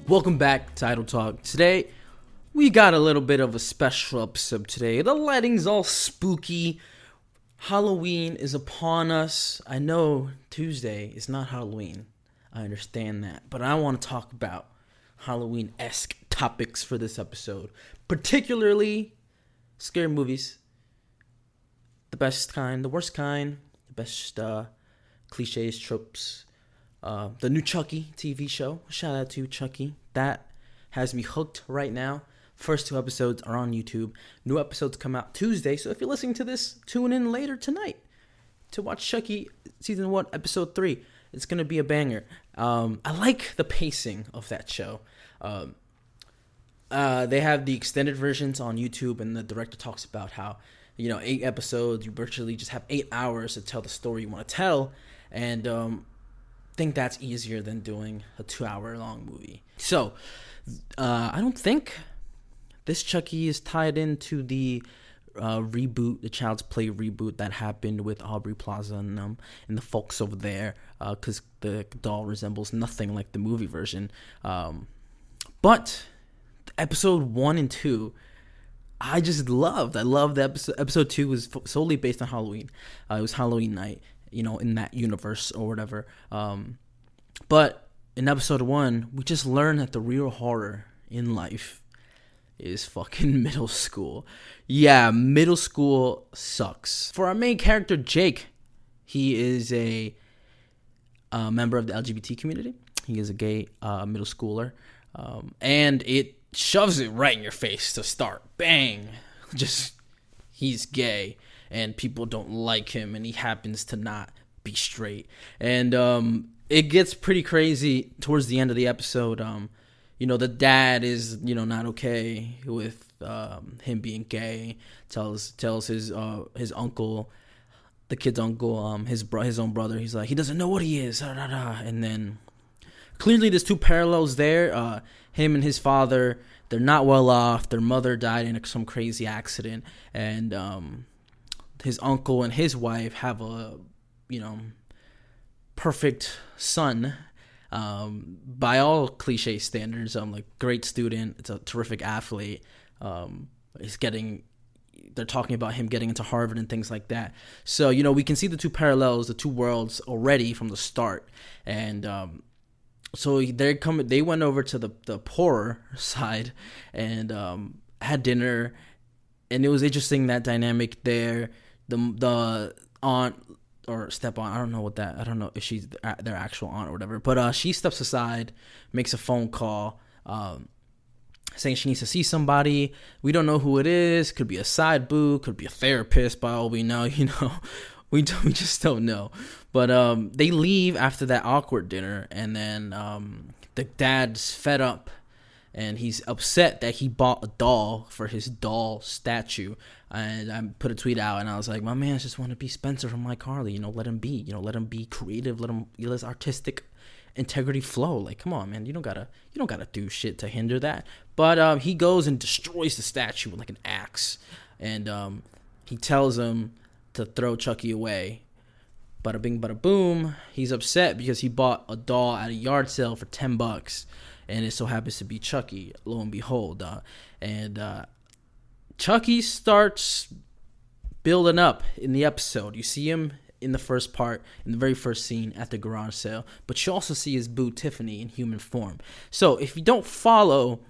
Welcome back to Idle Talk. Today, we got a little bit of a special episode today. The lighting's all spooky. Halloween is upon us. I know Tuesday is not Halloween. I understand that. But I want to talk about Halloween-esque topics for this episode. Particularly scary movies. The best kind, the worst kind, the best cliches, tropes. The new Chucky TV show. Shout out to Chucky. That has me hooked right now. First 2 episodes are on YouTube. New episodes come out Tuesday. So if you're listening to this, tune in later tonight to watch Chucky Season 1, Episode 3. It's going to be a banger. I like the pacing of that show. They have the extended versions on YouTube, and the director talks about how, 8 episodes, you virtually just have 8 hours to tell the story you want to tell. And think that's easier than doing a 2-hour long movie. So, I don't think this Chucky is tied into the reboot, the Child's Play reboot that happened with Aubrey Plaza and the folks over there, because the doll resembles nothing like the movie version. But episode 1 and 2, I just loved. I loved the episode. Episode 2 was solely based on Halloween. It was Halloween night, in that universe or whatever. But in episode 1, we just learned that the real horror in life is fucking middle school. Yeah, middle school sucks. For our main character, Jake, he is a member of the LGBT community. He is a gay middle schooler. And it shoves it right in your face to start. Bang! Just, he's gay. And people don't like him. And he happens to not be straight. And it gets pretty crazy towards the end of the episode. The dad is, not okay with him being gay. Tells his uncle, the kid's uncle, his own brother. He's like, he doesn't know what he is. And then clearly there's 2 parallels there. Him and his father, they're not well off. Their mother died in some crazy accident, and his uncle and his wife have a perfect son. By all cliche standards, great student. It's a terrific athlete. They're talking about him getting into Harvard and things like that. So, we can see the 2 parallels, the 2 worlds already from the start. And, so they went over to the poorer side and, had dinner, and it was interesting, that dynamic there. The aunt, or step on, I don't know if she's their actual aunt or whatever, but she steps aside, makes a phone call, saying she needs to see somebody. We don't know who it is. Could be a side boo, could be a therapist, by all we know. We just don't know. But they leave after that awkward dinner, and then the dad's fed up, and he's upset that he bought a doll for his doll statue. And I put a tweet out, and I was like, my man just want to be Spencer from iCarly. Let him be. Let him be creative. Let his artistic integrity flow. Like, come on, man. You don't gotta do shit to hinder that. But he goes and destroys the statue with like an axe, and he tells him to throw Chucky away. Bada bing, bada boom. He's upset because he bought a doll at a yard sale for $10, and it so happens to be Chucky. Lo and behold, Chucky starts building up in the episode. You see him in the first part, in the very first scene at the garage sale, but you also see his boo Tiffany in human form. So if you don't follow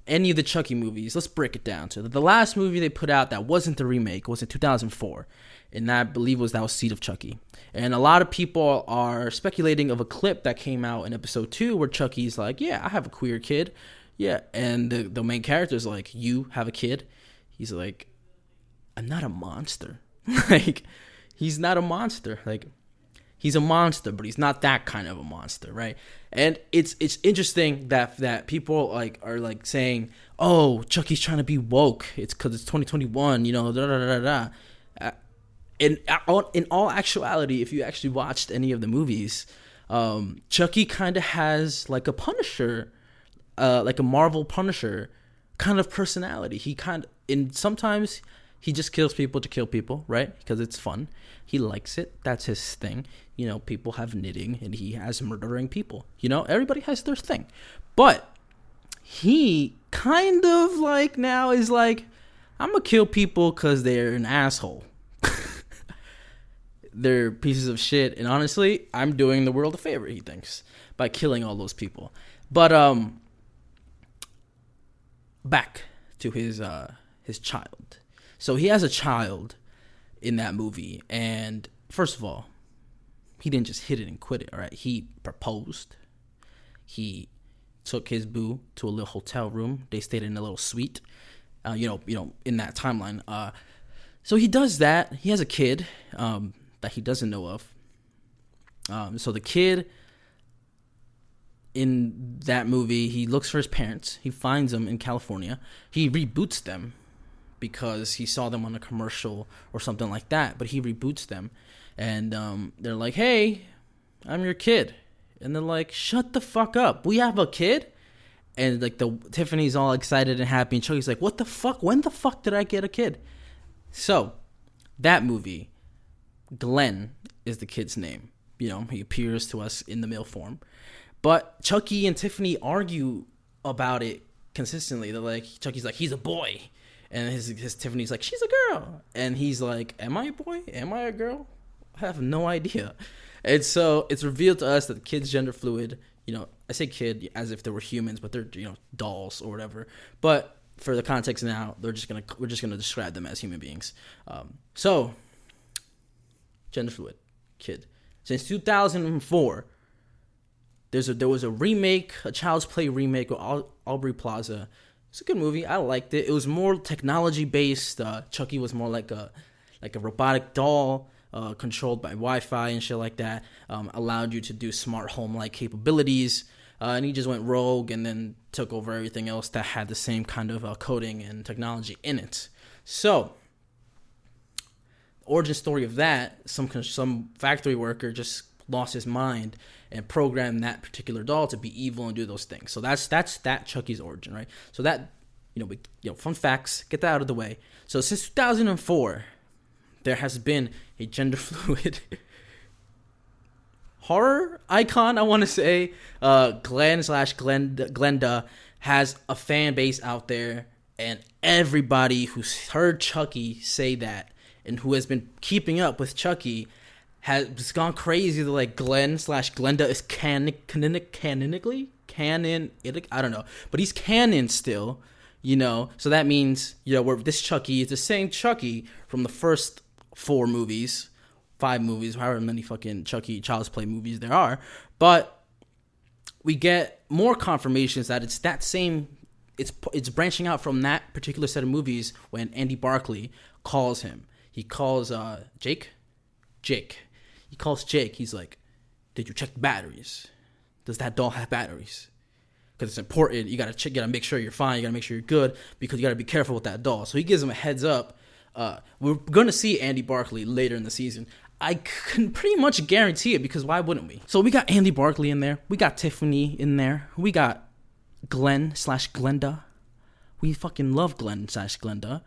any of the Chucky movies, let's break it down. So the last movie they put out that wasn't the remake was in 2004, and that, I believe, that was Seed of Chucky. And a lot of people are speculating of a clip that came out in episode 2 where Chucky's like, yeah, I have a queer kid. Yeah, and the main character's like, you have a kid? He's like, I'm not a monster. Like, he's not a monster. Like, he's a monster, but he's not that kind of a monster, right? And it's interesting that people are saying, oh, Chucky's trying to be woke. It's because it's 2021, da da da da. In all actuality, if you actually watched any of the movies, Chucky kind of has like a Punisher, like a Marvel Punisher kind of personality. Sometimes he just kills people to kill people, right? Because it's fun. He likes it. That's his thing. People have knitting, and he has murdering people. Everybody has their thing. But he kind of like now is like, I'm gonna kill people because they're an asshole. They're pieces of shit, and honestly, I'm doing the world a favor, he thinks, by killing all those people. But back to his child. So he has a child in that movie, and first of all, he didn't just hit it and quit it. All right, he proposed. He took his boo to a little hotel room. They stayed in a little suite. In that timeline. So he does that. He has a kid that he doesn't know of. So the kid in that movie, he looks for his parents. He finds them in California. He reboots them because he saw them on a commercial or something like that. But he reboots them, and they're like, "Hey, I'm your kid," and they're like, "Shut the fuck up. We have a kid." And like Tiffany's all excited and happy, and Chucky's like, "What the fuck? When the fuck did I get a kid?" So that movie, Glenn is the kid's name. He appears to us in the male form, but Chucky and Tiffany argue about it consistently. They're like, Chucky's like, "He's a boy," and his Tiffany's like, "She's a girl," and he's like, "Am I a boy? Am I a girl? I have no idea." And so it's revealed to us that the kid's gender fluid. I say kid as if they were humans, but they're dolls or whatever. But for the context now, we're just gonna describe them as human beings. So gender fluid kid. Since 2004, there was a remake, a Child's Play remake with Aubrey Plaza. It's a good movie. I liked it. It was more technology based. Chucky was more like a robotic doll. Controlled by Wi-Fi and shit like that, allowed you to do smart home-like capabilities, and he just went rogue and then took over everything else that had the same kind of coding and technology in it. So, origin story of that, some factory worker just lost his mind and programmed that particular doll to be evil and do those things. So that's that Chucky's origin, right? So that, fun facts, get that out of the way. So since 2004, there has been a gender fluid horror icon, I want to say. Glenda has a fan base out there, and everybody who's heard Chucky say that and who has been keeping up with Chucky has gone crazy. They're like, Glenda is canonically canon. I don't know, but he's canon still. So that means where this Chucky is the same Chucky from the first 5 movies, however many fucking Chucky Child's Play movies there are, but we get more confirmations that it's that same. It's branching out from that particular set of movies when Andy Barclay calls him. He calls Jake. He calls Jake. He's like, "Did you check the batteries? Does that doll have batteries? Because it's important. You gotta check. You gotta make sure you're fine. You gotta make sure you're good because you gotta be careful with that doll." So he gives him a heads up. We're going to see Andy Barclay later in the season. I can pretty much guarantee it because why wouldn't we? So we got Andy Barclay in there. We got Tiffany in there. We got Glenn/Glenda. We fucking love Glenn/Glenda.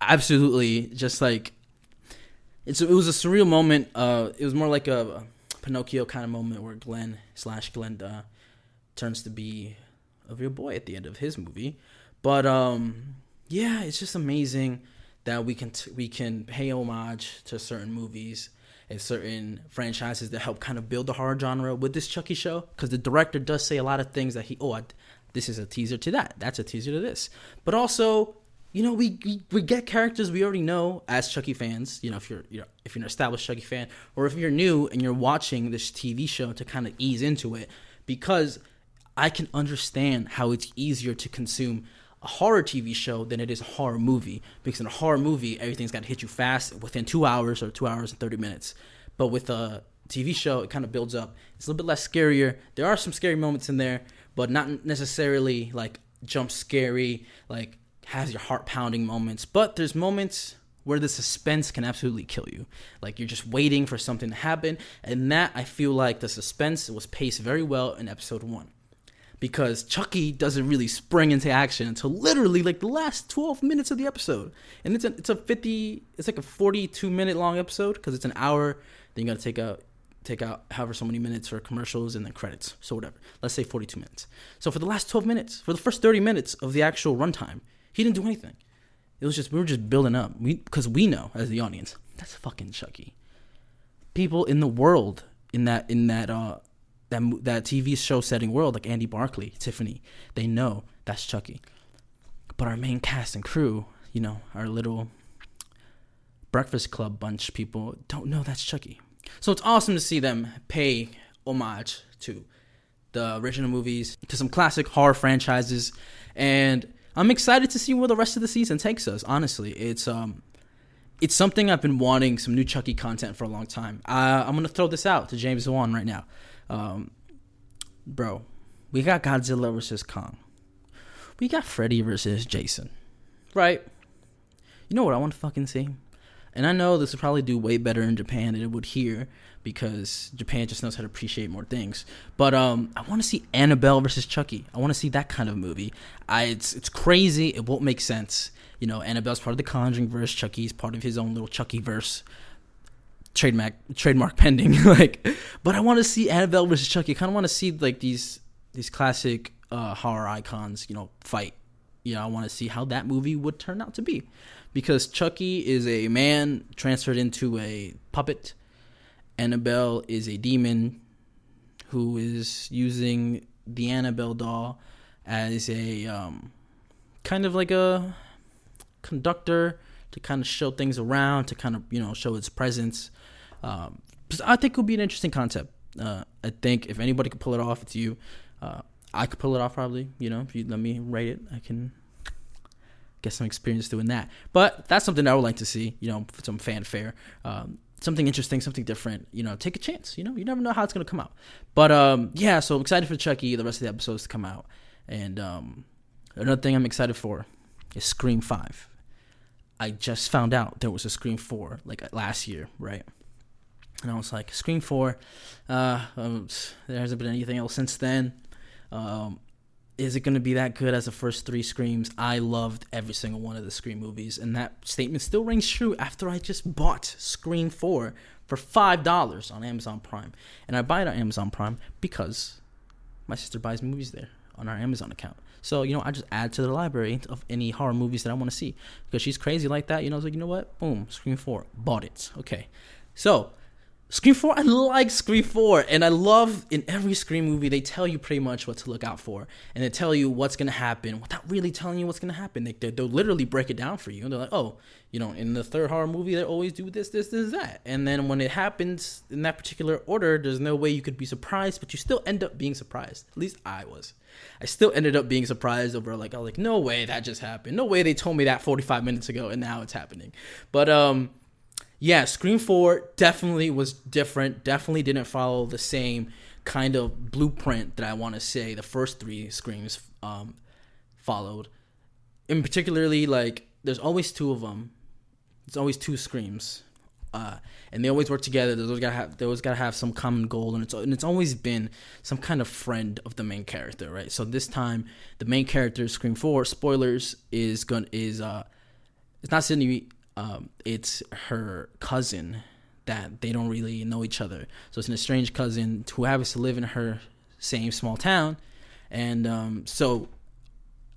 Absolutely just like, it was a surreal moment. It was more like a Pinocchio kind of moment where Glenn/Glenda turns to be a real boy at the end of his movie. But, yeah, it's just amazing that we can pay homage to certain movies and certain franchises that help kind of build the horror genre with this Chucky show. Because the director does say a lot of things that this is a teaser to that. That's a teaser to this. But also, we get characters we already know as Chucky fans. If you're an established Chucky fan, or if you're new and you're watching this TV show to kind of ease into it, because I can understand how it's easier to consume a horror TV show than it is a horror movie, because in a horror movie everything's got to hit you fast within 2 hours or 2 hours and 30 minutes. But with a TV show, it kind of builds up. It's a little bit less scarier. There are some scary moments in there, but not necessarily like jump scary, like has your heart pounding moments. But there's moments where the suspense can absolutely kill you. Like you're just waiting for something to happen, and that I feel like the suspense was paced very well in episode 1. Because Chucky doesn't really spring into action until literally like the last 12 minutes of the episode. And it's like a 42-minute long episode because it's an hour. Then you got to take out take out however so many minutes for commercials and then credits. So whatever. Let's say 42 minutes. So for the last 12 minutes, for the first 30 minutes of the actual runtime, he didn't do anything. It was just, we were just building up. Because we know as the audience, that's fucking Chucky. People in the world, in that TV show setting world, like Andy Barclay, Tiffany, they know that's Chucky. But our main cast and crew, you know, our little Breakfast Club bunch people don't know that's Chucky. So it's awesome to see them pay homage to the original movies, to some classic horror franchises, and I'm excited to see where the rest of the season takes us. Honestly, it's something I've been wanting, some new Chucky content for a long time. I'm gonna throw this out to James Wan right now, bro. We got Godzilla vs Kong. We got Freddy vs Jason, right? You know what I want to fucking see? And I know this would probably do way better in Japan than it would here, because Japan just knows how to appreciate more things. But I want to see Annabelle versus Chucky. I want to see that kind of movie. It's crazy. It won't make sense. You know, Annabelle's part of the Conjuring verse. Chucky's part of his own little Chucky verse. Trademark pending. But I want to see Annabelle versus Chucky. I kind of want to see like these classic horror icons, you know, fight. You know, I want to see how that movie would turn out to be. Because Chucky is a man transferred into a puppet. Annabelle is a demon who is using the Annabelle doll as a kind of like a conductor to kind of show things around, to kind of, you know, show its presence. I think it would be an interesting concept. I think if anybody could pull it off, it's you. I could pull it off probably. You know, if you let me write it, I can get some experience doing that. But that's something I would like to see, you know, some fanfare, something interesting, something different, you know, take a chance, you know, you never know how it's going to come out. But yeah, so I'm excited for Chucky, the rest of the episodes to come out. And another thing I'm excited for is Scream 5. I just found out there was a Scream 4 like last year, right? And I was like, Scream 4, there hasn't been anything else since then. Is it going to be that good as the first 3 Screams? I loved every single one of the Scream movies, and that statement still rings true after I just bought Scream 4 for $5 on Amazon Prime. And I buy it on Amazon Prime because my sister buys movies there on our Amazon account. So, you know, I just add to the library of any horror movies that I want to see because she's crazy like that. You know, I was like, you know what? Boom, Scream 4, bought it. Okay, so Scream 4, I like Scream 4, and I love in every Scream movie, they tell you pretty much what to look out for, and they tell you what's going to happen without really telling you what's going to happen. They'll literally break it down for you, and they're like, oh, you know, in the third horror movie, they always do this, that, and then when it happens in that particular order, there's no way you could be surprised, but you still end up being surprised. At least I was. I still ended up being surprised over, like, I was like, no way that just happened. No way they told me that 45 minutes ago, and now it's happening. But, yeah, Scream 4 definitely was different, definitely didn't follow the same kind of blueprint that I want to say the first 3 Screams followed. In particularly, like, there's always 2 of them. There's always 2 Screams. And they always work together. They always gotta have some common goal, and it's always been some kind of friend of the main character, right? So this time, the main character, Scream 4, spoilers, it's not Sydney. It's her cousin that they don't really know each other. So it's an estranged cousin who happens to live in her same small town. And so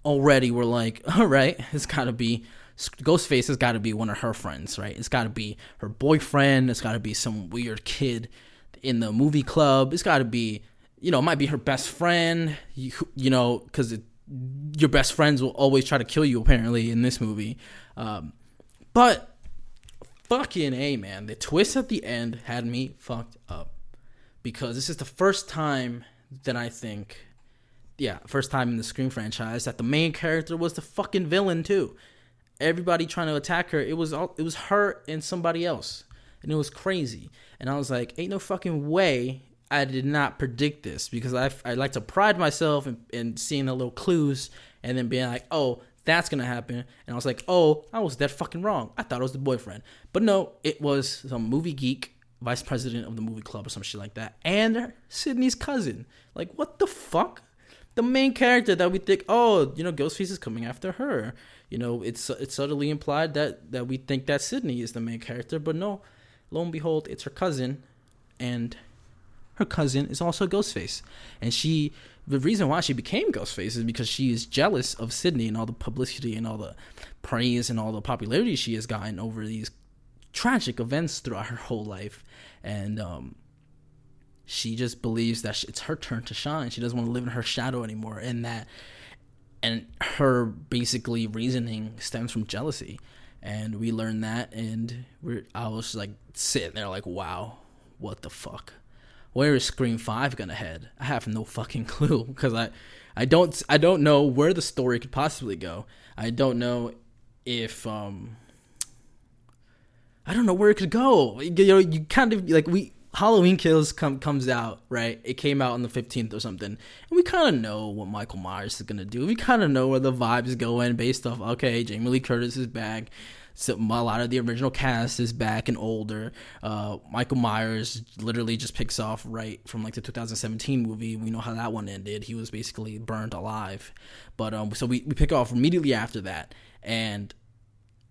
already we're like, all right, it's got to be, Ghostface has got to be one of her friends, right? It's got to be her boyfriend. It's got to be some weird kid in the movie club. It's got to be, you know, it might be her best friend, you know, because your best friends will always try to kill you, apparently, in this movie. But fucking A, man, the twist at the end had me fucked up because this is the first time that I think, first time in the Scream franchise that the main character was the fucking villain too. Everybody trying to attack her, it was her and somebody else, and it was crazy. And I was like, ain't no fucking way I did not predict this, because I like to pride myself in seeing the little clues and then being like, oh, that's going to happen. And I was like, oh, I was dead fucking wrong. I thought it was the boyfriend. But no, it was some movie geek, vice president of the movie club or some shit like that, and Sydney's cousin. Like, what the fuck? The main character that we think, oh, you know, Ghostface is coming after her. You know, it's subtly implied that we think that Sydney is the main character. But no, lo and behold, it's her cousin. And her cousin is also Ghostface. And the reason why she became Ghostface is because she is jealous of Sydney and all the publicity and all the praise and all the popularity she has gotten over these tragic events throughout her whole life. And she just believes that it's her turn to shine. She doesn't want to live in her shadow anymore. And her basically reasoning stems from jealousy. And we learned that, and I was like sitting there like, wow, what the fuck? Where is Scream 5 gonna head? I have no fucking clue, because I don't know where the story could possibly go. I don't know if I don't know where it could go. You know, you kind of like Halloween Kills comes out, right? It came out on the 15th or something. And we kind of know what Michael Myers is going to do. We kind of know where the vibe is going based off, okay, Jamie Lee Curtis is back. So a lot of the original cast is back and older. Michael Myers literally just picks off right from like the 2017 movie. We know how that one ended. He was basically burned alive. But so we pick off immediately after that. And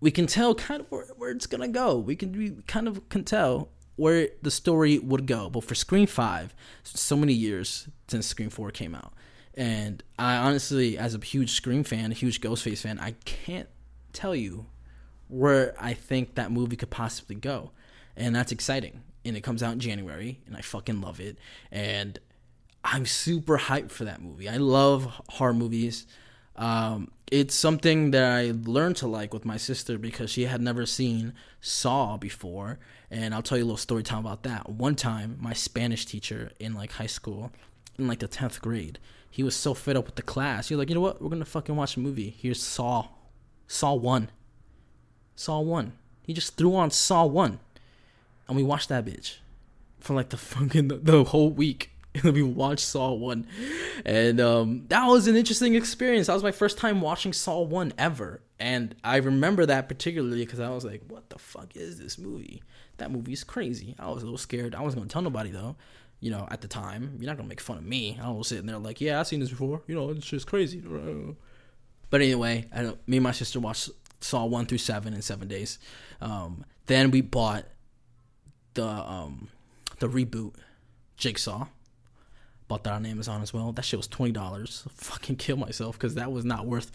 we can tell kind of where it's going to go. We kind of can tell where the story would go. But for Scream 5, so many years since Scream 4 came out. And I honestly, as a huge Scream fan, a huge Ghostface fan, I can't tell you where I think that movie could possibly go. And that's exciting. And it comes out in January, and I fucking love it. And I'm super hyped for that movie. I love horror movies. It's something that I learned to like with my sister because she had never seen Saw before. And I'll tell you a little story time about that. One time, my Spanish teacher in like high school, in like the 10th grade, he was so fed up with the class. He was like, you know what? We're going to fucking watch a movie. Here's Saw 1. Saw 1. He just threw on Saw 1. And we watched that bitch for like the whole week. And we watched Saw 1. And that was an interesting experience. That was my first time watching Saw 1 ever. And I remember that particularly because I was like, what the fuck is this movie? That movie is crazy. I was a little scared. I wasn't going to tell nobody, though. You know, at the time. You're not going to make fun of me. I was sitting there like, yeah, I've seen this before. You know, it's just crazy. But anyway, me and my sister watched Saw 1 through 7 in 7 days. Then we bought the reboot, Jigsaw. Bought that on Amazon as well. That shit was $20. Fucking kill myself because that was not worth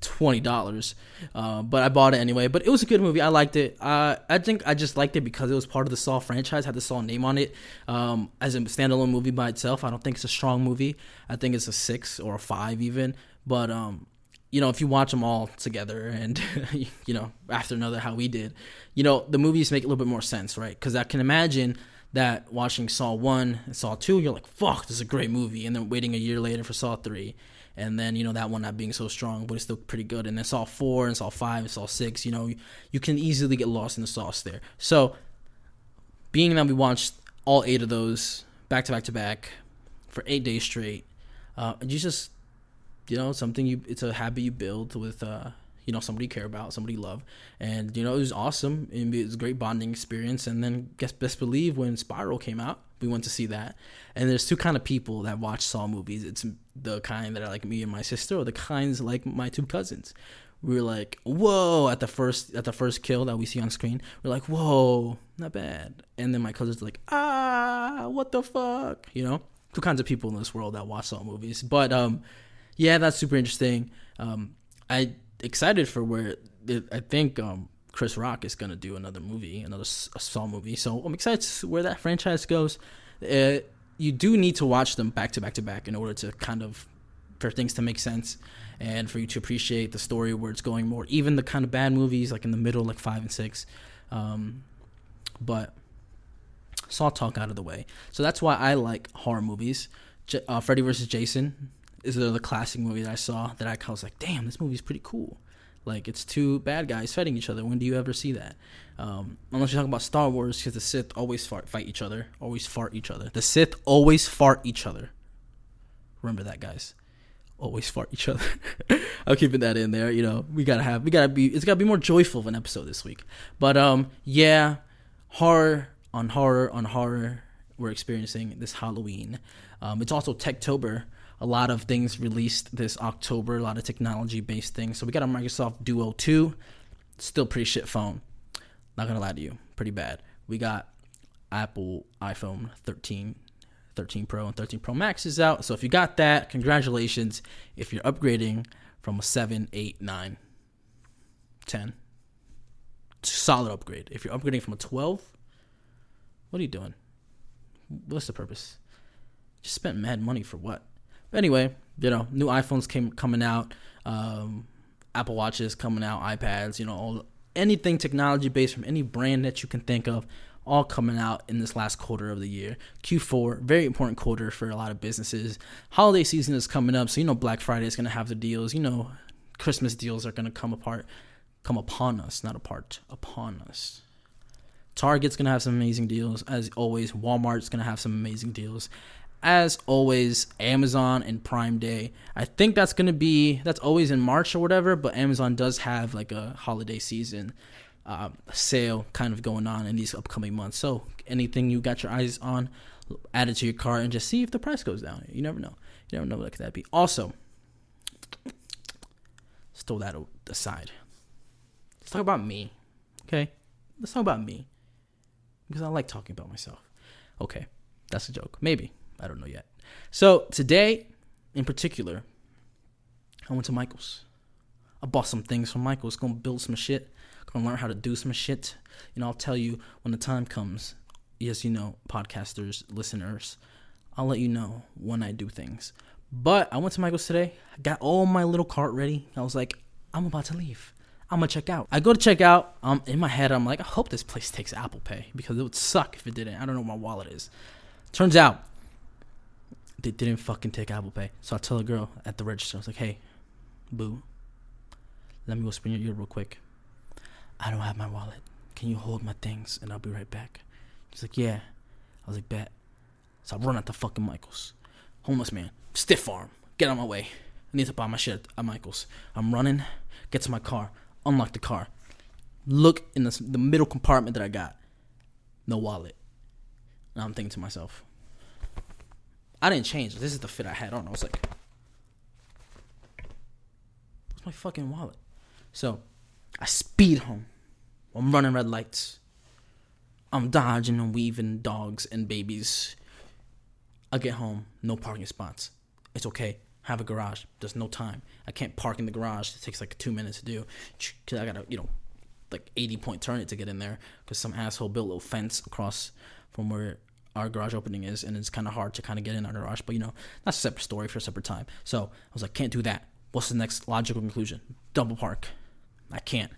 $20. But I bought it anyway. But it was a good movie. I liked it. I think I just liked it because it was part of the Saw franchise. Had the Saw name on it. As a standalone movie by itself, I don't think it's a strong movie. I think it's a 6 or a 5 even. But you know, if you watch them all together and, you know, after another how we did, you know, the movies make a little bit more sense, right? Because I can imagine that watching Saw 1 and Saw 2, you're like, fuck, this is a great movie. And then waiting a year later for Saw 3. And then, you know, that one not being so strong, but it's still pretty good. And then Saw 4 and Saw 5 and Saw 6, you know, you can easily get lost in the sauce there. So, being that we watched all 8 of those back to back to back for 8 days straight, you just, you know, it's a habit you build with, you know, somebody you care about, somebody you love. And, you know, it was awesome. It was a great bonding experience. And then, best believe, when Spiral came out, we went to see that. And there's 2 kind of people that watch Saw movies. It's the kind that are like me and my sister, or the kinds like my 2 cousins. We were like, whoa, at the first kill that we see on screen, we're like, whoa, not bad. And then my cousin's like, what the fuck? You know, 2 kinds of people in this world that watch Saw movies. But, yeah, that's super interesting. I excited for where I think Chris Rock is going to do another movie, another Saw movie. So I'm excited to see where that franchise goes. You do need to watch them back to back to back in order to for things to make sense and for you to appreciate the story where it's going more. Even the kind of bad movies like in the middle, like 5 and 6. But Saw talk out of the way. So that's why I like horror movies. Freddy Vs Jason is the classic movie that I saw that I was like, damn, this movie's pretty cool. Like, it's 2 bad guys fighting each other. When do you ever see that? Unless you're talking about Star Wars, because the Sith always fight each other. Always fart each other. The Sith always fart each other. Remember that, guys. Always fart each other. I'm keeping that in there. You know, it's gotta be more joyful of an episode this week. But, yeah, horror on horror we're experiencing this Halloween. It's also Techtober. A lot of things released this October, a lot of technology-based things. So we got a Microsoft Duo 2, still pretty shit phone. Not gonna lie to you, pretty bad. We got Apple iPhone 13 13 Pro and 13 Pro Max is out. So if you got that, congratulations. If you're upgrading from a 7, 8, 9, 10, solid upgrade. If you're upgrading from a 12, what are you doing? What's the purpose? Just spent mad money for what? But anyway, new iPhones coming out, Apple Watches coming out, iPads, anything technology based from any brand that you can think of, all coming out in this last quarter of the year. Q4, very important quarter for a lot of businesses. Holiday season is coming up, so Black Friday is going to have the deals. Christmas deals are going to come upon us, not apart, upon us. Target's going to have some amazing deals, as always. Walmart's going to have some amazing deals. As always, Amazon and Prime Day. I think that's always in March or whatever, but Amazon does have like a holiday season sale kind of going on in these upcoming months. So anything you got your eyes on, add it to your cart and just see if the price goes down. You never know. You never know what that could be. Also, let's throw that aside. Let's talk about me. Okay? Let's talk about me. Because I like talking about myself. Okay. That's a joke. Maybe. I don't know yet. So today, in particular, I went to Michael's. I bought some things from Michael's. Gonna build some shit. Gonna learn how to do some shit. I'll tell you when the time comes. Yes, podcasters, listeners. I'll let you know when I do things. But I went to Michael's today. I got all my little cart ready. I was like, I'm about to leave. I'm gonna check out. I go to check out. In my head, I'm like, I hope this place takes Apple Pay because it would suck if it didn't. I don't know where my wallet is. Turns out, they didn't fucking take Apple Pay. So I tell the girl at the register, I was like, hey, boo, let me whisper in your ear real quick. I don't have my wallet. Can you hold my things and I'll be right back? She's like, yeah. I was like, bet. So I run at the fucking Michael's. Homeless man, stiff arm, get out of my way. I need to buy my shit at Michael's. I'm running, get to my car, unlock the car, look in the middle compartment that I got. No wallet. Now I'm thinking to myself, I didn't change. This is the fit I had on. I was like, where's my fucking wallet? So I speed home. I'm running red lights. I'm dodging and weaving dogs and babies. I get home. No parking spots. It's okay. Have a garage. There's no time. I can't park in the garage. It takes like 2 minutes to do. Because I got to, like 80-point turn it to get in there. Because some asshole built a little fence across from where our garage opening is, and it's kind of hard to kind of get in our garage, but that's a separate story for a separate time. So I was like, can't do that. What's the next logical conclusion? Double park. I can't.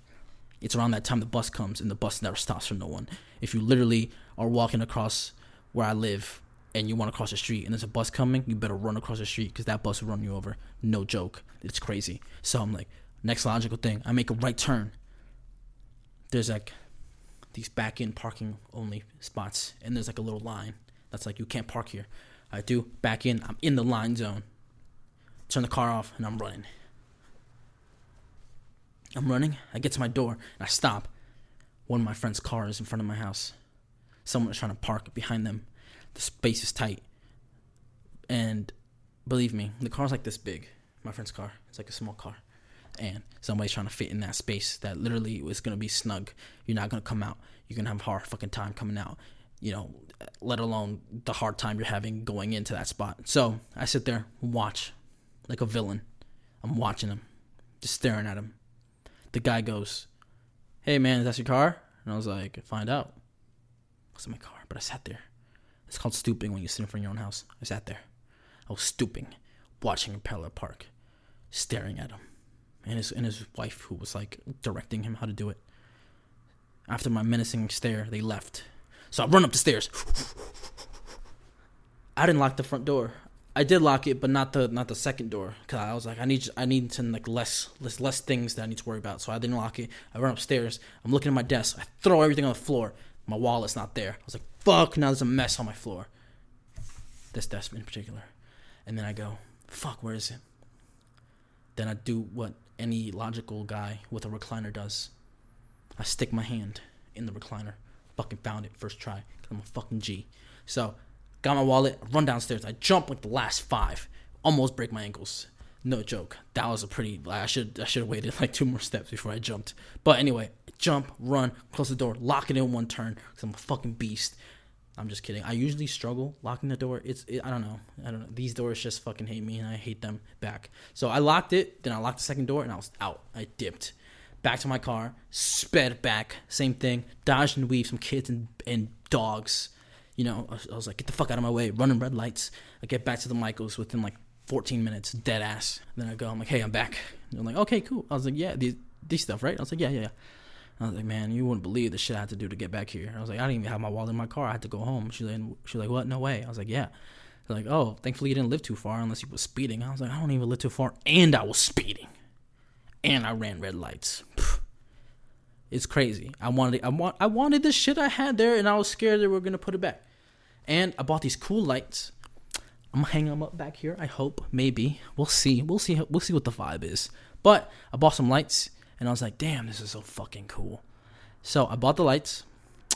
It's around that time the bus comes, and the bus never stops for no one. If you literally are walking across where I live and you want to cross the street and there's a bus coming, you better run across the street because that bus will run you over. No joke. It's crazy. So I'm like, next logical thing, I make a right turn. There's like these back-in parking only spots, and there's like a little line that's like, you can't park here. I do, back in, I'm in the line zone. Turn the car off, and I'm running. I get to my door, and I stop. One of my friend's cars is in front of my house. Someone is trying to park behind them. The space is tight. And believe me, the car's like this big. My friend's car. It's like a small car. And somebody's trying to fit in that space that literally is going to be snug. You're not going to come out. You're going to have a hard fucking time coming out, let alone the hard time you're having going into that spot. So I sit there and watch like a villain. I'm watching him, just staring at him. The guy goes, hey man, is that your car? And I was like, find out. It wasn't my car, but I sat there. It's called stooping when you sit in front of your own house. I sat there. I was stooping, watching him parallel park, staring at him. And his wife, who was like directing him how to do it. After my menacing stare, they left. So I run up the stairs. I didn't lock the front door. I did lock it, but not the second door. Cause I was like, I need to like less things that I need to worry about. So I didn't lock it. I run upstairs. I'm looking at my desk. I throw everything on the floor. My wallet's not there. I was like, fuck, now there's a mess on my floor. This desk in particular. And then I go, fuck, where is it? Then I do what any logical guy with a recliner does. I stick my hand in the recliner. Fucking found it first try. Cause I'm a fucking G. So, got my wallet. I run downstairs. I jump like the last 5. Almost break my ankles. No joke. That was a pretty. I should have waited like 2 more steps before I jumped. But anyway, jump, run, close the door, lock it in one turn. Cause I'm a fucking beast. I'm just kidding. I usually struggle locking the door. I don't know. These doors just fucking hate me, and I hate them back. So I locked it. Then I locked the second door, and I was out. I dipped back to my car, sped back. Same thing. Dodged and weaved some kids and dogs. You know, I was like, get the fuck out of my way. Running red lights. I get back to the Michaels within like 14 minutes, dead ass. Then I go, I'm like, hey, I'm back. And they're like, okay, cool. I was like, yeah, these stuff, right? I was like, yeah. I was like, man, you wouldn't believe the shit I had to do to get back here. I was like, I didn't even have my wallet in my car. I had to go home. She's like, what? No way. I was like, yeah. They're like, oh, thankfully you didn't live too far unless you were speeding. I was like, I don't even live too far, and I was speeding, and I ran red lights. It's crazy. I wanted the shit I had there, and I was scared they were gonna put it back. And I bought these cool lights. I'm gonna hang them up back here. I hope, maybe. We'll see what the vibe is. But I bought some lights. And I was like, damn, this is so fucking cool. So I bought the lights.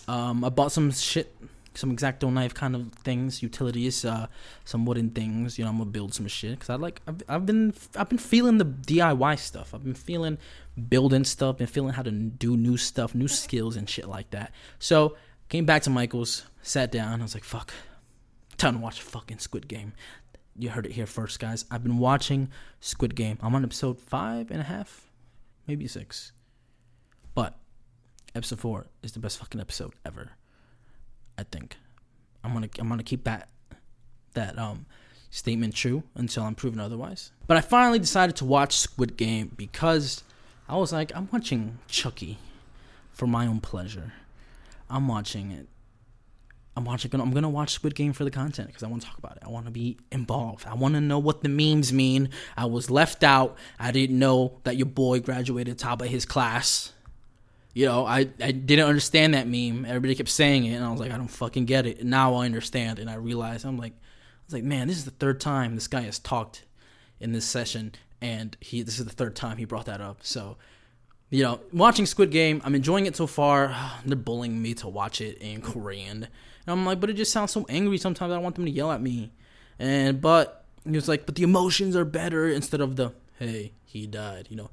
I bought some shit, some X-Acto knife kind of things, utilities, some wooden things. You know, I'm gonna build some shit because I've been feeling the DIY stuff. I've been feeling building stuff, been feeling how to do new stuff, new skills and shit like that. So came back to Michael's, sat down. I was like, fuck, time to watch fucking Squid Game. You heard it here first, guys. I've been watching Squid Game. I'm on episode 5.5. Maybe 6. But episode 4 is the best fucking episode ever. I think. I'm gonna keep that statement true until I'm proven otherwise. But I finally decided to watch Squid Game because I was like, I'm watching Chucky for my own pleasure. I'm watching it. I'm gonna watch Squid Game for the content because I want to talk about it. I want to be involved. I want to know what the memes mean. I was left out. I didn't know that your boy graduated top of his class. You know, I didn't understand that meme. Everybody kept saying it, and I was like, I don't fucking get it. And now I understand, and I realized I was like, man, this is the third time this guy has talked in this session, and this is the third time he brought that up. So, you know, watching Squid Game, I'm enjoying it so far. They're bullying me to watch it in Korean. And I'm like, but it just sounds so angry sometimes. I want them to yell at me. But he was like, but the emotions are better instead of the, hey, he died. You know,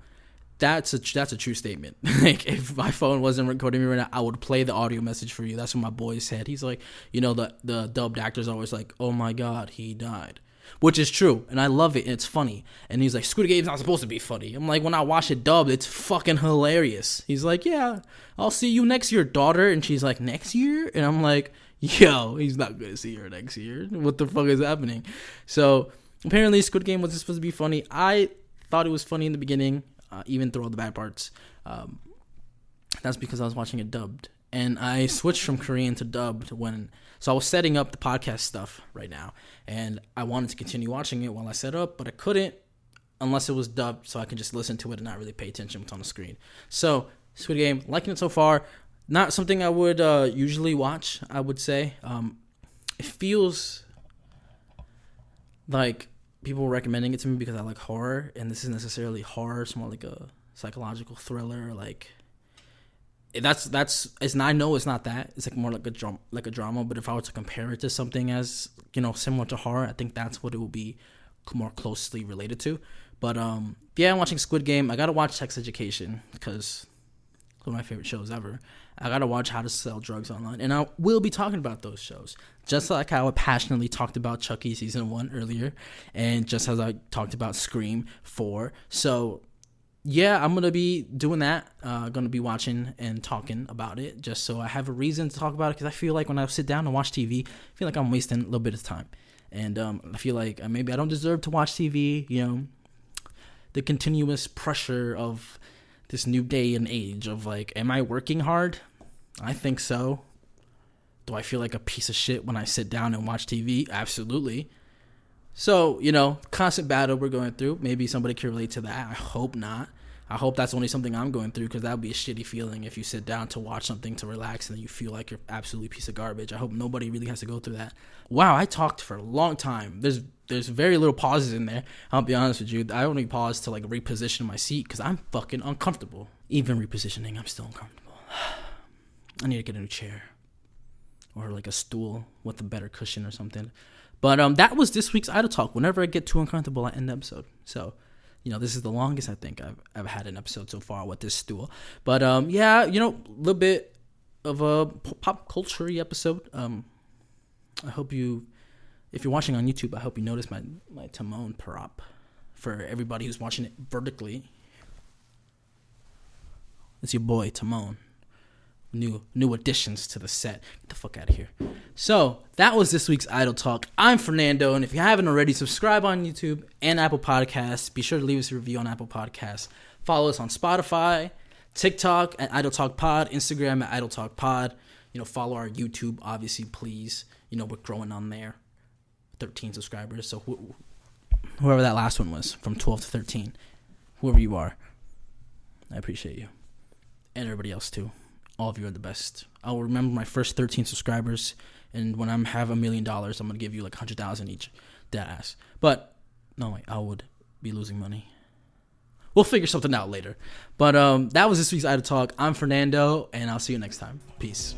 that's a true statement. Like, if my phone wasn't recording me right now, I would play the audio message for you. That's what my boy said. He's like, you know, the dubbed actor's always like, oh my God, he died. Which is true, and I love it, and it's funny. And he's like, Squid Game's not supposed to be funny. I'm like, when I watch it dubbed, it's fucking hilarious. He's like, yeah, I'll see you next year, daughter. And she's like, next year? And I'm like, yo, he's not gonna see her next year. What the fuck is happening? So apparently Squid Game wasn't supposed to be funny. I thought it was funny in the beginning, even through all the bad parts. That's because I was watching it dubbed. And I switched from Korean to dubbed so I was setting up the podcast stuff right now, and I wanted to continue watching it while I set up, but I couldn't unless it was dubbed, so I could just listen to it and not really pay attention what's on the screen. So Squid Game, liking it so far. Not something I would usually watch, I would say. It feels like people were recommending it to me because I like horror, and this isn't necessarily horror. It's more like a psychological thriller, like... I know it's not that. It's like more like a drama. But if I were to compare it to something as, you know, similar to horror, I think that's what it will be more closely related to. But yeah, I'm watching Squid Game. I gotta watch Sex Education because it's one of my favorite shows ever. I gotta watch How to Sell Drugs Online, and I will be talking about those shows, just like how I passionately talked about Chucky season 1 earlier, and just as I talked about Scream 4. So. Yeah, I'm going to be doing that. Going to be watching and talking about it just so I have a reason to talk about it, because I feel like when I sit down and watch TV, I feel like I'm wasting a little bit of time. And I feel like maybe I don't deserve to watch TV, you know, the continuous pressure of this new day and age of like, am I working hard? I think so. Do I feel like a piece of shit when I sit down and watch TV? Absolutely. So, you know, constant battle we're going through. Maybe somebody can relate to that. I hope not. I hope that's only something I'm going through, because that would be a shitty feeling if you sit down to watch something to relax and then you feel like you're absolutely a piece of garbage. I hope nobody really has to go through that. Wow, I talked for a long time. There's very little pauses in there. I'll be honest with you. I only pause to like reposition my seat because I'm fucking uncomfortable. Even repositioning, I'm still uncomfortable. I need to get a new chair or like a stool with a better cushion or something. But that was this week's Idle Talk. Whenever I get too uncomfortable, I end the episode. So, you know, this is the longest I think I've ever had an episode so far with this stool. But yeah, you know, a little bit of a pop culture-y episode. I hope you, if you're watching on YouTube, I hope you notice my Timon prop. For everybody who's watching it vertically, it's your boy Timon. New additions to the set. Get the fuck out of here. So that was this week's Idol Talk. I'm Fernando, and if you haven't already, subscribe on YouTube and Apple Podcasts. Be sure to leave us a review on Apple Podcasts. Follow us on Spotify, TikTok at Idol Talk Pod, Instagram at Idol Talk Pod. Follow our YouTube, obviously, please. We're growing on there. 13 subscribers. So whoever that last one was, from 12 to 13, whoever you are, I appreciate you. And everybody else, too. All of you are the best. I'll remember my first 13 subscribers, and when I have $1 million, I'm going to give you like 100,000 each. Dead ass. But, no, I would be losing money. We'll figure something out later. But that was this week's Idol Talk. I'm Fernando, and I'll see you next time. Peace.